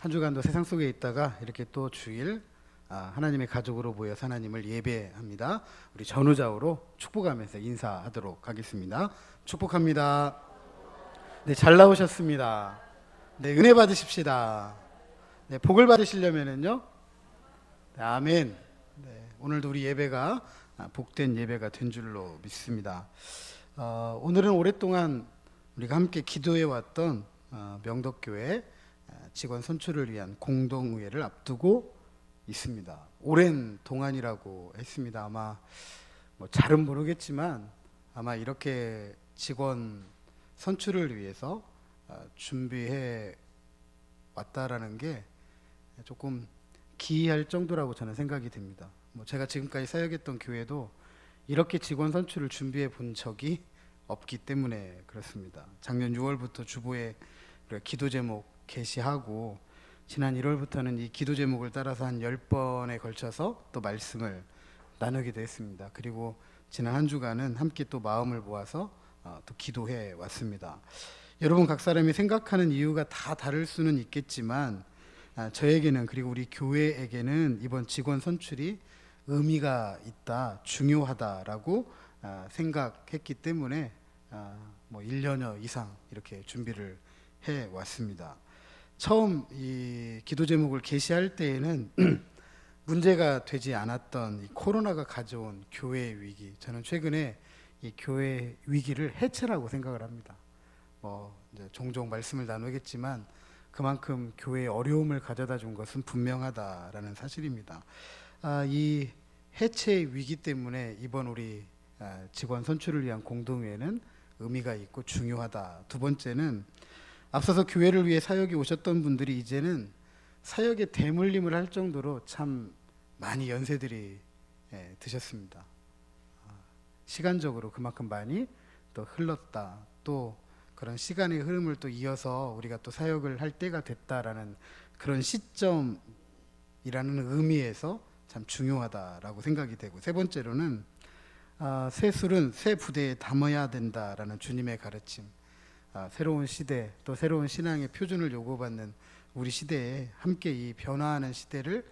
한 주간도 세상 속에 있다가 이렇게 또 주일 하나님의 가족으로 모여서 하나님을 예배합니다. 우리 전후좌우로 축복하면서 인사하도록 하겠습니다. 축복합니다. 네, 잘 나오셨습니다. 네, 은혜 받으십시다. 네, 복을 받으시려면은요. 네, 아멘. 네, 오늘도 우리 예배가 복된 예배가 된 줄로 믿습니다. 오늘은 오랫동안 우리가 함께 기도해 왔던 명덕교회 직원 선출을 위한 공동의회를 앞두고 있습니다. 오랜 동안이라고 했습니다. 아마 잘은 모르겠지만 아마 이렇게 직원 선출을 위해서 준비해 왔다라는 게 조금 기이할 정도라고 저는 생각이 됩니다. 제가 지금까지 사역했던 교회도 이렇게 직원 선출을 준비해 본 적이 없기 때문에 그렇습니다. 작년 6월부터 주보에 기도 제목 게시하고 지난 1월부터는 이 기도 제목을 따라서 한 10번에 걸쳐서 또 말씀을 나누기도 했습니다. 그리고 지난 한 주간은 함께 또 마음을 모아서 또 기도해 왔습니다. 여러분 각 사람이 생각하는 이유가 다 다를 수는 있겠지만 저에게는 그리고 우리 교회에게는 이번 직원 선출이 의미가 있다, 중요하다라고 생각했기 때문에 1년여 이상 이렇게 준비를 해 왔습니다. 처음 이 기도 제목을 게시할 때에는 문제가 되지 않았던 이 코로나가 가져온 교회 위기, 저는 최근에 이 교회 위기를 해체라고 생각을 합니다. 이제 종종 말씀을 나누겠지만 그만큼 교회에 어려움을 가져다 준 것은 분명하다라는 사실입니다. 이 해체 위기 때문에 이번 우리 직원 선출을 위한 공동회는 의미가 있고 중요하다. 두 번째는 앞서서 교회를 위해 사역이 오셨던 분들이 이제는 사역에 대물림을 할 정도로 참 많이 연세들이 드셨습니다. 시간적으로 그만큼 많이 또 흘렀다. 또 그런 시간의 흐름을 또 이어서 우리가 또 사역을 할 때가 됐다라는 그런 시점이라는 의미에서 참 중요하다라고 생각이 되고, 세 번째로는 새 술은 새 부대에 담아야 된다라는 주님의 가르침, 새로운 시대 또 새로운 신앙의 표준을 요구받는 우리 시대에 함께 이 변화하는 시대를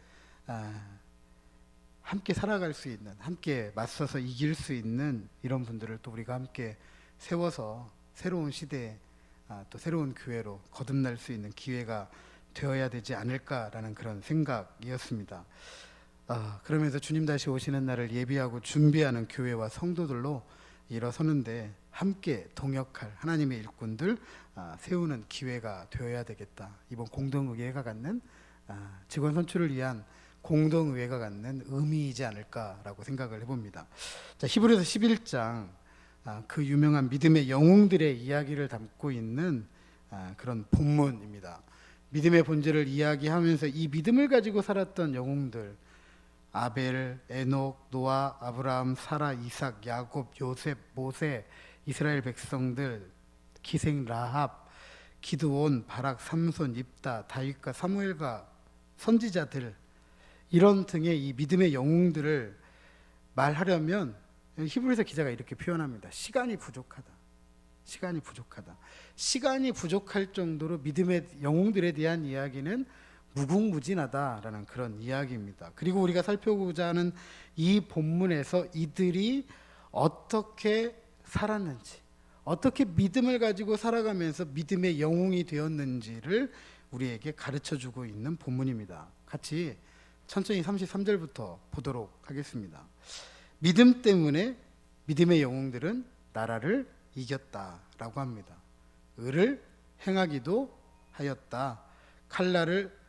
함께 살아갈 수 있는, 함께 맞서서 이길 수 있는 이런 분들을 또 우리가 함께 세워서 새로운 시대에 또 새로운 교회로 거듭날 수 있는 기회가 되어야 되지 않을까라는 그런 생각이었습니다. 그러면서 주님 다시 오시는 날을 예비하고 준비하는 교회와 성도들로 일어서는데 함께 동역할 하나님의 일꾼들 세우는 기회가 되어야 되겠다. 이번 공동의회가 갖는 직원 선출을 위한 공동의회가 갖는 의미이지 않을까라고 생각을 해봅니다. 자, 히브리서 11장 그 유명한 믿음의 영웅들의 이야기를 담고 있는 그런 본문입니다. 믿음의 본질을 이야기하면서 이 믿음을 가지고 살았던 영웅들, 아벨, 에녹, 노아, 아브라함, 사라, 이삭, 야곱, 요셉, 모세, 이스라엘 백성들, 기생 라합, 기드온, 바락, 삼손, 입다, 다윗과 사무엘과 선지자들, 이런 등의 이 믿음의 영웅들을 말하려면 히브리서 기자가 이렇게 표현합니다. 시간이 부족하다. 시간이 부족하다. 시간이 부족할 정도로 믿음의 영웅들에 대한 이야기는 무궁무진하다라는 그런 이야기입니다. 그리고 우리가 살펴보고자 하는 이 본문에서 이들이 어떻게 살았는지, 어떻게 믿음을 가지고 살아가면서 믿음의 영웅이 되었는지를 우리에게 가르쳐주고 있는 본문입니다. 같이 천천히 33절부터 보도록 하겠습니다. 믿음 때문에 믿음의 영웅들은 나라를 이겼다라고 합니다. 의를 행하기도 하였다. 칼날을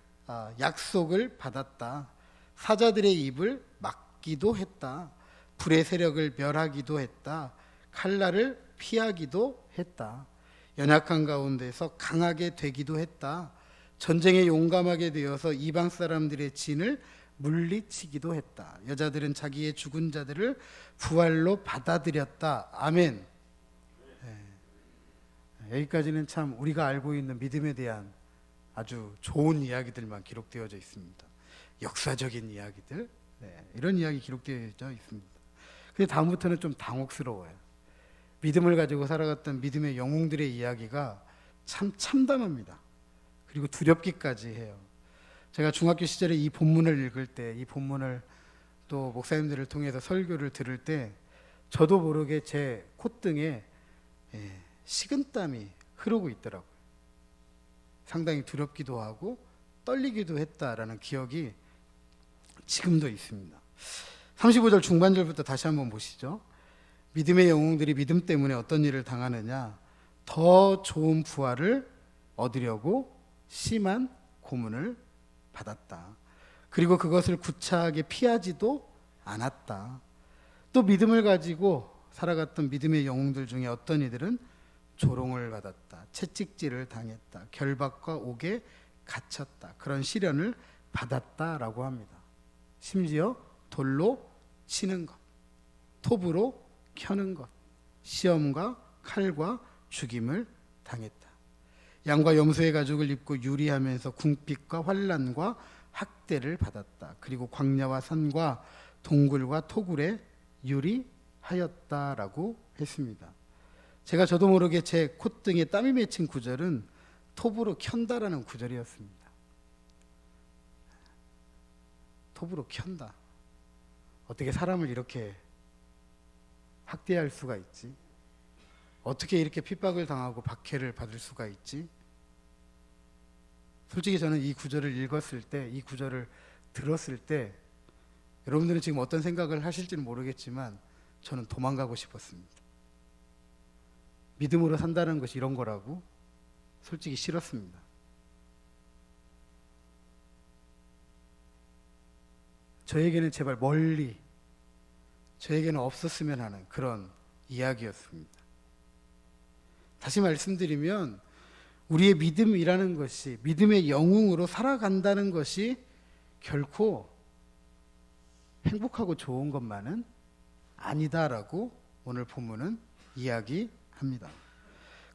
약속을 받았다. 사자들의 입을 막기도 했다. 불의 세력을 멸하기도 했다. 칼날을 피하기도 했다. 연약한 가운데서 강하게 되기도 했다. 전쟁에 용감하게 되어서 이방 사람들의 진을 물리치기도 했다. 여자들은 자기의 죽은 자들을 부활로 받아들였다. 아멘. 여기까지는 참 우리가 알고 있는 믿음에 대한 아주 좋은 이야기들만 기록되어져 있습니다. 역사적인 이야기들, 이런 이야기 기록되어져 있습니다. 근데 다음부터는 좀 당혹스러워요. 믿음을 가지고 살아갔던 믿음의 영웅들의 이야기가 참 참담합니다. 그리고 두렵기까지 해요. 제가 중학교 시절에 이 본문을 읽을 때, 이 본문을 또 목사님들을 통해서 설교를 들을 때 저도 모르게 제 콧등에 식은땀이 흐르고 있더라고요. 상당히 두렵기도 하고 떨리기도 했다라는 기억이 지금도 있습니다. 35절 중반절부터 다시 한번 보시죠. 믿음의 영웅들이 믿음 때문에 어떤 일을 당하느냐, 더 좋은 부활을 얻으려고 심한 고문을 받았다. 그리고 그것을 구차하게 피하지도 않았다. 또 믿음을 가지고 살아갔던 믿음의 영웅들 중에 어떤 이들은 조롱을 받았다, 채찍질을 당했다, 결박과 옥에 갇혔다, 그런 시련을 받았다라고 합니다. 심지어 돌로 치는 것, 톱으로 켜는 것, 시험과 칼과 죽임을 당했다. 양과 염소의 가죽을 입고 유리하면서 궁핍과 환난과 학대를 받았다. 그리고 광야와 산과 동굴과 토굴에 유리하였다라고 했습니다. 제가 저도 모르게 제 콧등에 땀이 맺힌 구절은 톱으로 켠다라는 구절이었습니다. 톱으로 켠다. 어떻게 사람을 이렇게 학대할 수가 있지? 어떻게 이렇게 핍박을 당하고 박해를 받을 수가 있지? 솔직히 저는 이 구절을 읽었을 때, 이 구절을 들었을 때 여러분들은 지금 어떤 생각을 하실지는 모르겠지만 저는 도망가고 싶었습니다. 믿음으로 산다는 것이 이런 거라고 솔직히 싫었습니다. 저에게는 제발 멀리, 저에게는 없었으면 하는 그런 이야기였습니다. 다시 말씀드리면 우리의 믿음이라는 것이, 믿음의 영웅으로 살아간다는 것이 결코 행복하고 좋은 것만은 아니다라고 오늘 본문은 이야기합니다.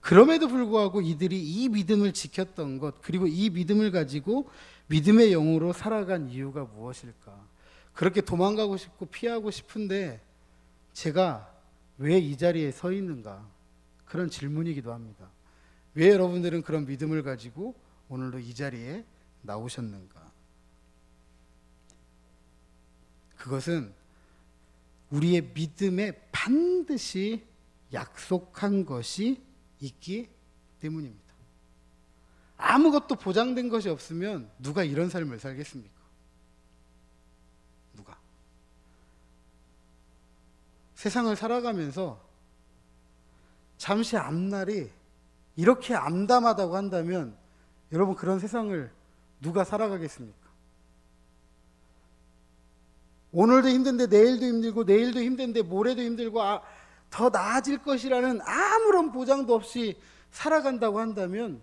그럼에도 불구하고 이들이 이 믿음을 지켰던 것, 그리고 이 믿음을 가지고 믿음의 영웅으로 살아간 이유가 무엇일까? 그렇게 도망가고 싶고 피하고 싶은데 제가 왜 이 자리에 서 있는가? 그런 질문이기도 합니다. 왜 여러분들은 그런 믿음을 가지고 오늘도 이 자리에 나오셨는가? 그것은 우리의 믿음에 반드시 약속한 것이 있기 때문입니다. 아무것도 보장된 것이 없으면 누가 이런 삶을 살겠습니까? 누가? 세상을 살아가면서 잠시 앞날이 이렇게 암담하다고 한다면 여러분, 그런 세상을 누가 살아가겠습니까? 오늘도 힘든데 내일도 힘들고, 내일도 힘든데 모레도 힘들고, 더 나아질 것이라는 아무런 보장도 없이 살아간다고 한다면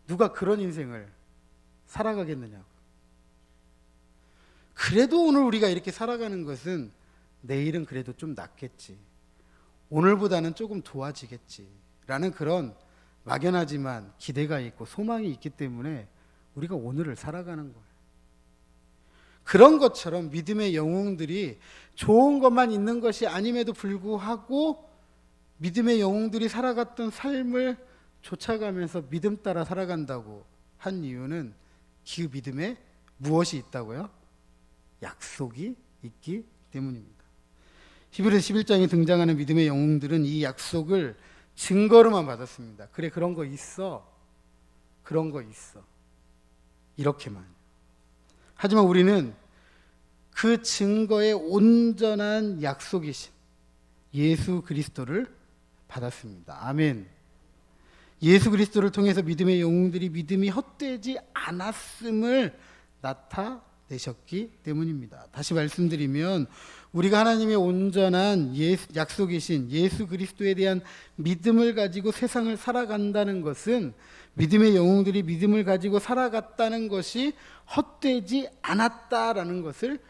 누가 그런 인생을 살아가겠느냐고. 그래도 오늘 우리가 이렇게 살아가는 것은 내일은 그래도 좀 낫겠지, 오늘보다는 조금 좋아지겠지 라는 그런 막연하지만 기대가 있고 소망이 있기 때문에 우리가 오늘을 살아가는 거예요. 그런 것처럼 믿음의 영웅들이 좋은 것만 있는 것이 아님에도 불구하고 믿음의 영웅들이 살아갔던 삶을 쫓아가면서 믿음 따라 살아간다고 한 이유는 그 믿음에 무엇이 있다고요? 약속이 있기 때문입니다. 히브리서 11장에 등장하는 믿음의 영웅들은 이 약속을 증거로만 받았습니다. 그래, 그런 거 있어, 그런 거 있어, 이렇게만. 하지만 우리는 그 증거의 온전한 약속이신 예수 그리스도를 받았습니다. 아멘. 예수 그리스도를 통해서 믿음의 영웅들이 믿음이 헛되지 않았음을 나타내셨기 때문입니다. 다시 말씀드리면 우리가 하나님의 온전한 약속이신 예수 그리스도에 대한 믿음을 가지고 세상을 살아간다는 것은, 믿음의 영웅들이 믿음을 가지고 살아갔다는 것이 헛되지 않았다라는 것을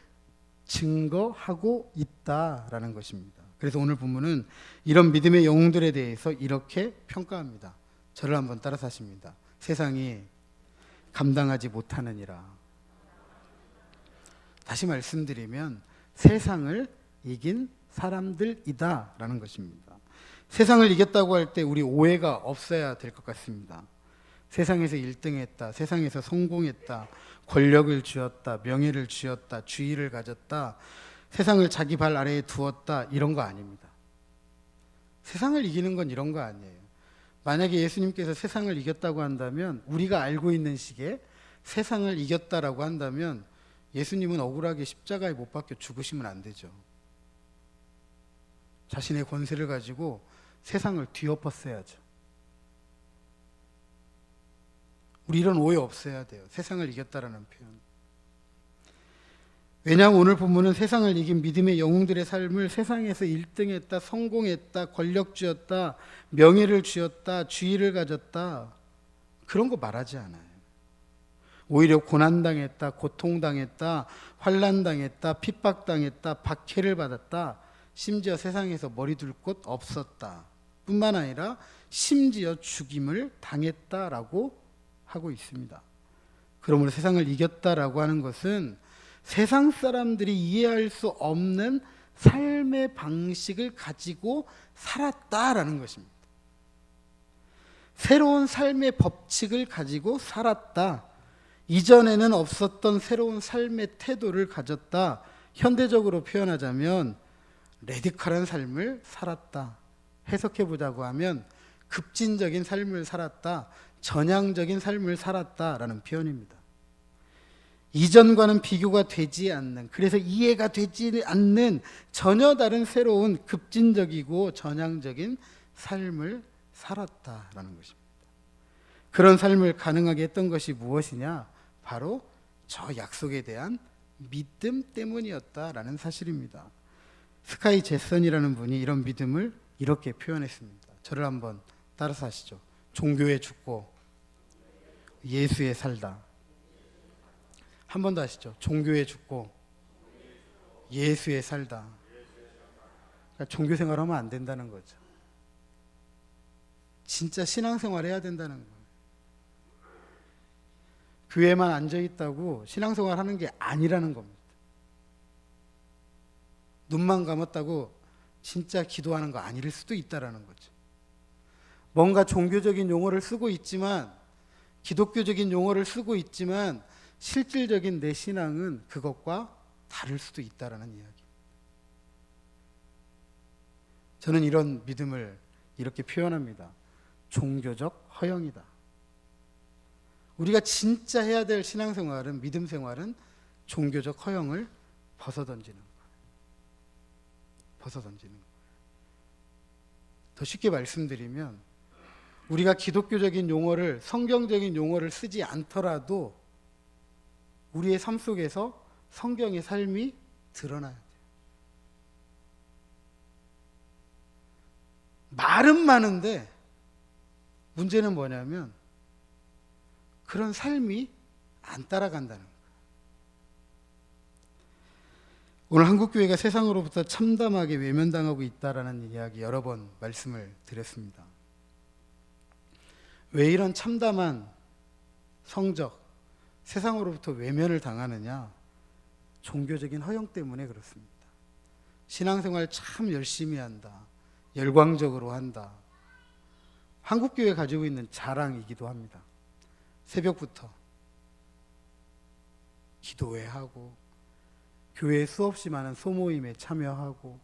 증거하고 있다라는 것입니다. 그래서 오늘 본문은 이런 믿음의 영웅들에 대해서 이렇게 평가합니다. 저를 한번 따라서 하십니다. 세상이 감당하지 못하느니라. 다시 말씀드리면 세상을 이긴 사람들이다 라는 것입니다. 세상을 이겼다고 할 때 우리 오해가 없어야 될 것 같습니다. 세상에서 1등했다, 세상에서 성공했다, 권력을 쥐었다, 명예를 쥐었다, 주의를 가졌다, 세상을 자기 발 아래에 두었다, 이런 거 아닙니다. 세상을 이기는 건 이런 거 아니에요. 만약에 예수님께서 세상을 이겼다고 한다면, 우리가 알고 있는 식의 세상을 이겼다라고 한다면 예수님은 억울하게 십자가에 못 박혀 죽으시면 안 되죠. 자신의 권세를 가지고 세상을 뒤엎었어야죠. 우리 이런 오해 없어야 돼요. 세상을 이겼다라는 표현. 왜냐하면 오늘 본문은 세상을 이긴 믿음의 영웅들의 삶을 세상에서 1등했다, 성공했다, 권력 쥐었다, 명예를 쥐었다, 주의를 가졌다, 그런 거 말하지 않아요. 오히려 고난당했다, 고통당했다, 환난당했다, 핍박당했다, 박해를 받았다, 심지어 세상에서 머리 둘 곳 없었다 뿐만 아니라 심지어 죽임을 당했다라고 하고 있습니다. 그러므로 세상을 이겼다라고 하는 것은 세상 사람들이 이해할 수 없는 삶의 방식을 가지고 살았다라는 것입니다. 새로운 삶의 법칙을 가지고 살았다. 이전에는 없었던 새로운 삶의 태도를 가졌다. 현대적으로 표현하자면 레디컬한 삶을 살았다. 해석해보자고 하면 급진적인 삶을 살았다. 전향적인 삶을 살았다라는 표현입니다. 이전과는 비교가 되지 않는, 그래서 이해가 되지 않는 전혀 다른 새로운 급진적이고 전향적인 삶을 살았다라는 것입니다. 그런 삶을 가능하게 했던 것이 무엇이냐? 바로 저 약속에 대한 믿음 때문이었다라는 사실입니다. 스카이 제선이라는 분이 이런 믿음을 이렇게 표현했습니다. 저를 한번 따라서 하시죠. 종교에 죽고 예수에 살다. 한 번 더 하시죠. 종교에 죽고 예수에 살다. 그러니까 종교 생활하면 안 된다는 거죠. 진짜 신앙생활 해야 된다는 거예요. 교회만 앉아있다고 신앙생활 하는 게 아니라는 겁니다. 눈만 감았다고 진짜 기도하는 거 아닐 수도 있다라는 거죠. 뭔가 종교적인 용어를 쓰고 있지만, 기독교적인 용어를 쓰고 있지만 실질적인 내 신앙은 그것과 다를 수도 있다라는 이야기. 저는 이런 믿음을 이렇게 표현합니다. 종교적 허영이다. 우리가 진짜 해야 될 신앙생활은, 믿음 생활은 종교적 허영을 벗어던지는 거예요. 벗어던지는 거예요. 더 쉽게 말씀드리면, 우리가 기독교적인 용어를, 성경적인 용어를 쓰지 않더라도 우리의 삶 속에서 성경의 삶이 드러나야 돼요. 말은 많은데 문제는 뭐냐면 그런 삶이 안 따라간다는 거예요. 오늘 한국교회가 세상으로부터 참담하게 외면당하고 있다라는 이야기 여러 번 말씀을 드렸습니다. 왜 이런 참담한 성적, 세상으로부터 외면을 당하느냐? 종교적인 허영 때문에 그렇습니다. 신앙생활 참 열심히 한다. 열광적으로 한다. 한국교회 가지고 있는 자랑이기도 합니다. 새벽부터 기도회 하고, 교회 수없이 많은 소모임에 참여하고,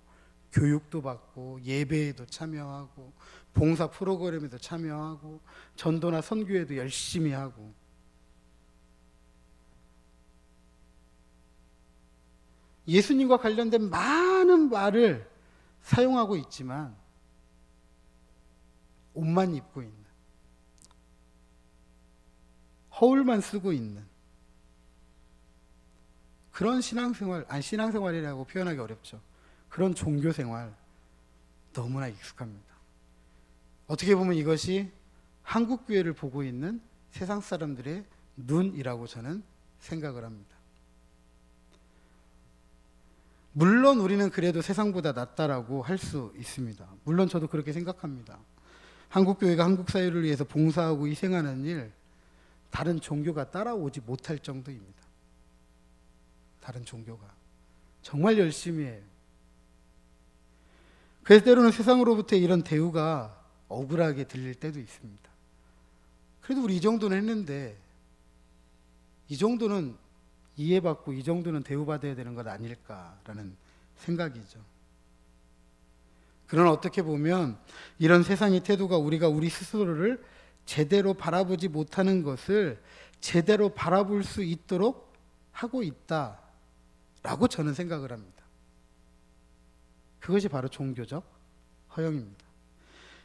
교육도 받고, 예배에도 참여하고, 봉사 프로그램에도 참여하고, 전도나 선교에도 열심히 하고, 예수님과 관련된 많은 말을 사용하고 있지만 옷만 입고 있는, 허울만 쓰고 있는 그런 신앙생활, 신앙생활이라고 표현하기 어렵죠. 그런 종교생활 너무나 익숙합니다. 어떻게 보면 이것이 한국교회를 보고 있는 세상 사람들의 눈이라고 저는 생각을 합니다. 물론 우리는 그래도 세상보다 낫다라고 할 수 있습니다. 물론 저도 그렇게 생각합니다. 한국교회가 한국 사회를 위해서 봉사하고 희생하는 일, 다른 종교가 따라오지 못할 정도입니다. 다른 종교가 정말 열심히 해요. 그래서 때로는 세상으로부터의 이런 대우가 억울하게 들릴 때도 있습니다. 그래도 우리 이 정도는 했는데 이 정도는 이해받고 이 정도는 대우받아야 되는 것 아닐까라는 생각이죠. 그러나 어떻게 보면 이런 세상의 태도가 우리가 우리 스스로를 제대로 바라보지 못하는 것을 제대로 바라볼 수 있도록 하고 있다라고 저는 생각을 합니다. 그것이 바로 종교적 허영입니다.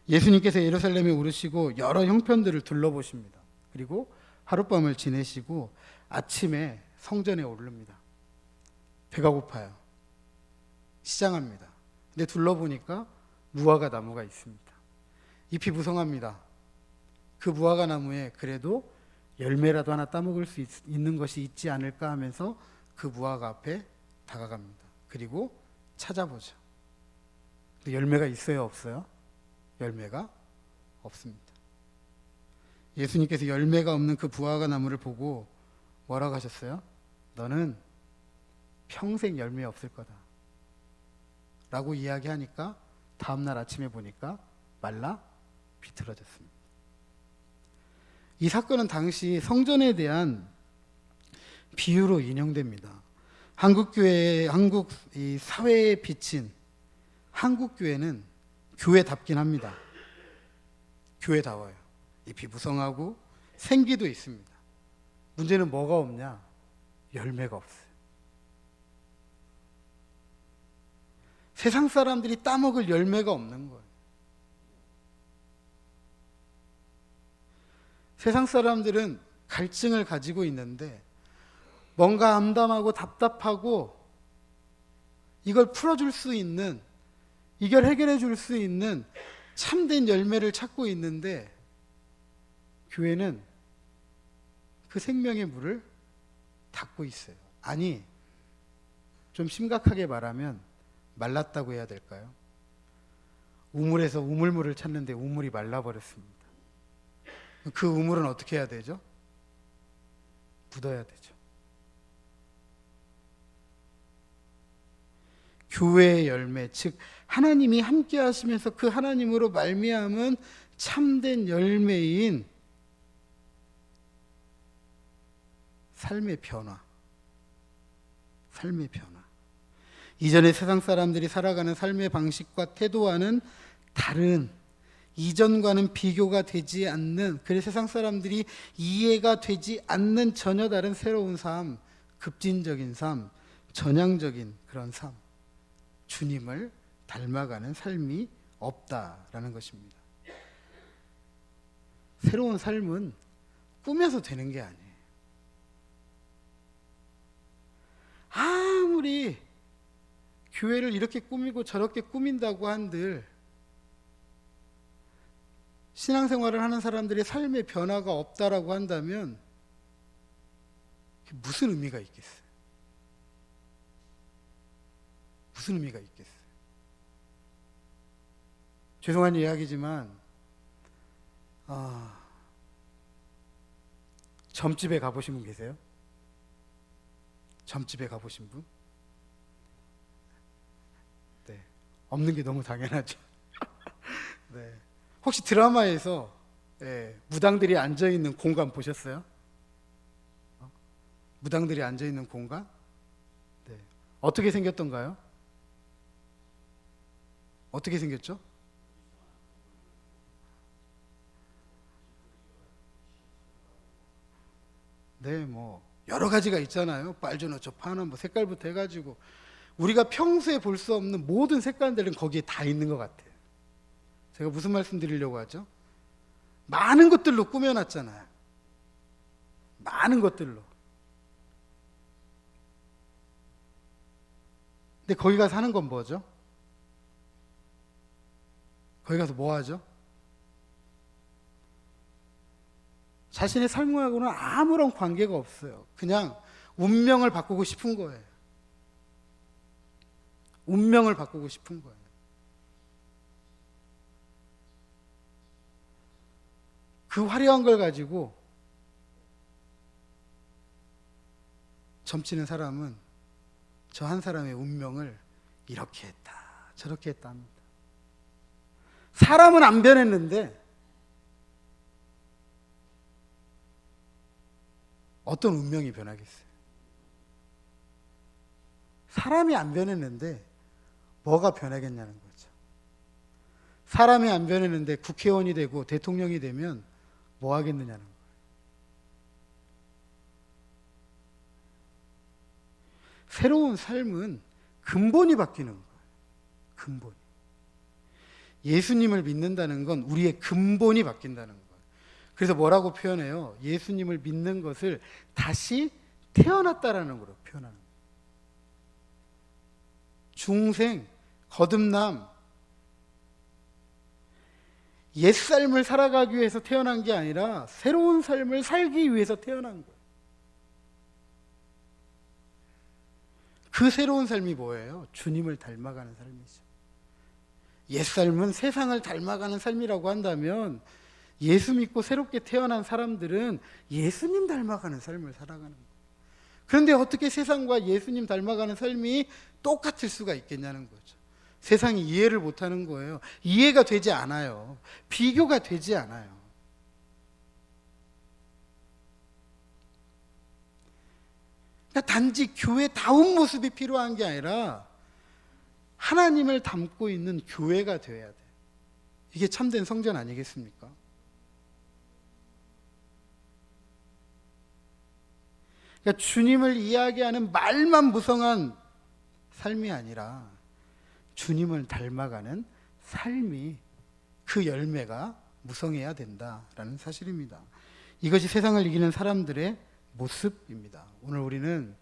예수님께서 예루살렘에 오르시고 여러 형편들을 둘러보십니다. 그리고 하룻밤을 지내시고 아침에 성전에 오릅니다. 배가 고파요. 시장합니다. 근데 둘러보니까 무화과 나무가 있습니다. 잎이 무성합니다. 그 무화과 나무에 그래도 열매라도 하나 따먹을 수 있는 것이 있지 않을까 하면서 그 무화과 앞에 다가갑니다. 그리고 찾아보죠. 근데 열매가 있어요, 없어요? 열매가 없습니다. 예수님께서 열매가 없는 그 무화과 나무를 보고 뭐라고 하셨어요? 너는 평생 열매 없을 거다 라고 이야기하니까 다음날 아침에 보니까 말라 비틀어졌습니다. 이 사건은 당시 성전에 대한 비유로 인용됩니다. 한국 이 사회에 비친 한국 교회는 교회답긴 합니다. 교회다워요. 잎이 무성하고 생기도 있습니다. 문제는 뭐가 없냐? 열매가 없어요. 세상 사람들이 따먹을 열매가 없는 거예요. 세상 사람들은 갈증을 가지고 있는데 뭔가 암담하고 답답하고 이걸 풀어줄 수 있는, 이걸 해결해 줄 수 있는 참된 열매를 찾고 있는데 교회는 그 생명의 물을 닫고 있어요. 아니, 좀 심각하게 말하면 말랐다고 해야 될까요? 우물에서 우물물을 찾는데 우물이 말라버렸습니다. 그 우물은 어떻게 해야 되죠? 묻어야 되죠. 교회의 열매, 즉 하나님이 함께 하시면서 그 하나님으로 말미암은 참된 열매인 삶의 변화. 삶의 변화. 이전의 세상 사람들이 살아가는 삶의 방식과 태도와는 다른, 이전과는 비교가 되지 않는, 그래서 세상 사람들이 이해가 되지 않는 전혀 다른 새로운 삶, 급진적인 삶, 전향적인 그런 삶, 주님을 닮아가는 삶이 없다라는 것입니다. 새로운 삶은 꾸며서 되는 게 아니에요. 아무리 교회를 이렇게 꾸미고 저렇게 꾸민다고 한들 신앙생활을 하는 사람들의 삶의 변화가 없다라고 한다면 무슨 의미가 있겠어요? 무슨 의미가 있겠어요? 죄송한 이야기지만 점집에 가보신 분 계세요? 점집에 가보신 분? 네, 없는 게 너무 당연하죠. 네. 혹시 드라마에서 무당들이 앉아있는 공간 보셨어요? 무당들이 앉아있는 공간? 네. 어떻게 생겼던가요? 어떻게 생겼죠? 네, 뭐 여러 가지가 있잖아요. 빨주노초, 파란, 뭐 색깔부터 해가지고 우리가 평소에 볼 수 없는 모든 색깔들은 거기에 다 있는 것 같아요. 제가 무슨 말씀 드리려고 하죠? 많은 것들로 꾸며놨잖아요. 많은 것들로. 근데 거기 가서 하는 건 뭐죠? 거기 가서 뭐 하죠? 자신의 삶하고는 아무런 관계가 없어요. 그냥 운명을 바꾸고 싶은 거예요. 운명을 바꾸고 싶은 거예요. 그 화려한 걸 가지고 점치는 사람은 저 한 사람의 운명을 이렇게 했다, 저렇게 했다 합니다. 사람은 안 변했는데 어떤 운명이 변하겠어요? 사람이 안 변했는데 뭐가 변하겠냐는 거죠. 사람이 안 변했는데 국회의원이 되고 대통령이 되면 뭐 하겠느냐는 거예요. 새로운 삶은 근본이 바뀌는 거예요. 근본이. 예수님을 믿는다는 건 우리의 근본이 바뀐다는 거예요. 그래서 뭐라고 표현해요? 예수님을 믿는 것을 다시 태어났다라는 거로 표현하는 거예요. 중생, 거듭남, 옛삶을 살아가기 위해서 태어난 게 아니라 새로운 삶을 살기 위해서 태어난 거예요. 그 새로운 삶이 뭐예요? 주님을 닮아가는 삶이죠. 옛삶은 세상을 닮아가는 삶이라고 한다면 예수 믿고 새롭게 태어난 사람들은 예수님 닮아가는 삶을 살아가는 거예요. 그런데 어떻게 세상과 예수님 닮아가는 삶이 똑같을 수가 있겠냐는 거죠. 세상이 이해를 못하는 거예요. 이해가 되지 않아요. 비교가 되지 않아요. 그러니까 단지 교회다운 모습이 필요한 게 아니라 하나님을 닮고 있는 교회가 되어야 돼요. 이게 참된 성전 아니겠습니까? 그러니까 주님을 이야기하는 말만 무성한 삶이 아니라 주님을 닮아가는 삶이 그 열매가 무성해야 된다라는 사실입니다. 이것이 세상을 이기는 사람들의 모습입니다. 오늘 우리는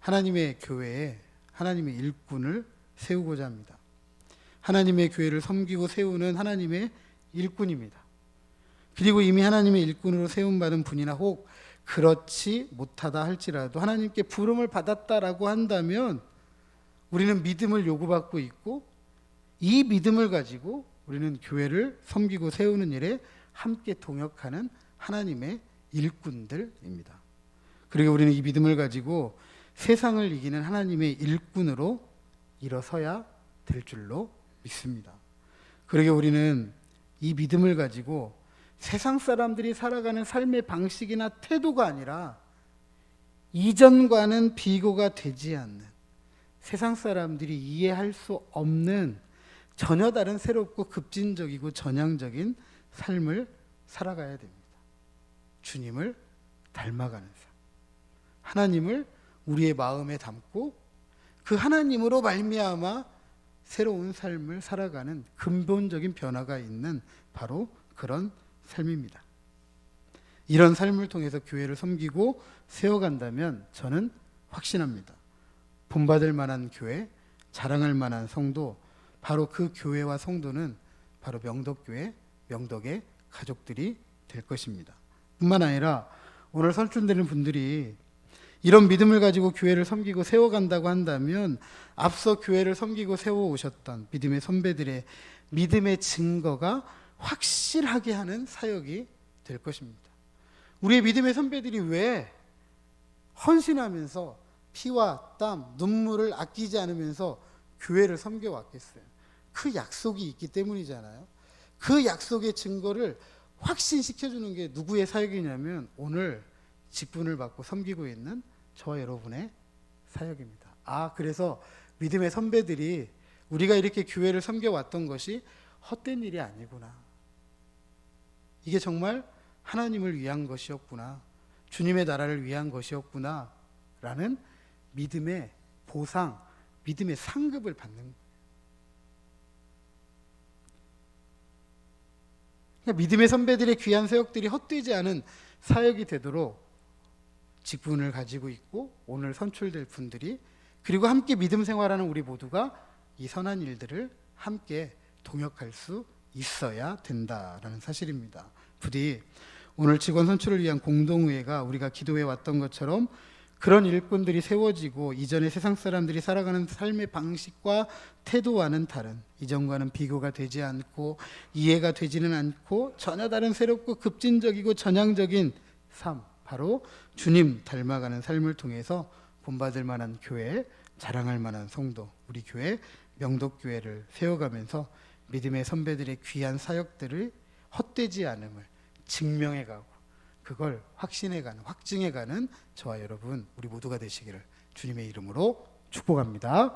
하나님의 교회에 하나님의 일꾼을 세우고자 합니다. 하나님의 교회를 섬기고 세우는 하나님의 일꾼입니다. 그리고 이미 하나님의 일꾼으로 세움받은 분이나 혹 그렇지 못하다 할지라도 하나님께 부름을 받았다라고 한다면 우리는 믿음을 요구받고 있고 이 믿음을 가지고 우리는 교회를 섬기고 세우는 일에 함께 동역하는 하나님의 일꾼들입니다. 그리고 우리는 이 믿음을 가지고 세상을 이기는 하나님의 일꾼으로 일어서야 될 줄로 믿습니다. 그러게 우리는 이 믿음을 가지고 세상 사람들이 살아가는 삶의 방식이나 태도가 아니라 이전과는 비교가 되지 않는 세상 사람들이 이해할 수 없는 전혀 다른 새롭고 급진적이고 전향적인 삶을 살아가야 됩니다. 주님을 닮아가는 삶. 하나님을 우리의 마음에 담고 그 하나님으로 말미암아 새로운 삶을 살아가는 근본적인 변화가 있는 바로 그런 삶입니다. 이런 삶을 통해서 교회를 섬기고 세워간다면 저는 확신합니다. 본받을 만한 교회, 자랑할 만한 성도, 바로 그 교회와 성도는 바로 명덕교회, 명덕의 가족들이 될 것입니다. 뿐만 아니라 오늘 선출되는 분들이 이런 믿음을 가지고 교회를 섬기고 세워간다고 한다면 앞서 교회를 섬기고 세워오셨던 믿음의 선배들의 믿음의 증거가 확실하게 하는 사역이 될 것입니다. 우리의 믿음의 선배들이 왜 헌신하면서 피와 땀, 눈물을 아끼지 않으면서 교회를 섬겨왔겠어요? 그 약속이 있기 때문이잖아요. 그 약속의 증거를 확신시켜주는 게 누구의 사역이냐면 오늘 직분을 받고 섬기고 있는 저와 여러분의 사역입니다. 그래서 믿음의 선배들이 우리가 이렇게 교회를 섬겨왔던 것이 헛된 일이 아니구나. 이게 정말 하나님을 위한 것이었구나. 주님의 나라를 위한 것이었구나. 라는 믿음의 보상, 믿음의 상급을 받는 거예요. 그러니까 믿음의 선배들의 귀한 사역들이 헛되지 않은 사역이 되도록 직분을 가지고 있고 오늘 선출될 분들이 그리고 함께 믿음 생활하는 우리 모두가 이 선한 일들을 함께 동역할 수 있어야 된다라는 사실입니다. 부디 오늘 직원 선출을 위한 공동의회가 우리가 기도해 왔던 것처럼 그런 일꾼들이 세워지고 이전의 세상 사람들이 살아가는 삶의 방식과 태도와는 다른, 이전과는 비교가 되지 않고 이해가 되지는 않고 전혀 다른 새롭고 급진적이고 전향적인 삶, 바로 주님 닮아가는 삶을 통해서 본받을 만한 교회, 자랑할 만한 성도, 우리 교회 명덕교회를 세워가면서 믿음의 선배들의 귀한 사역들을 헛되지 않음을 증명해가고 그걸 확신해가는, 확증해가는 저와 여러분 우리 모두가 되시기를 주님의 이름으로 축복합니다.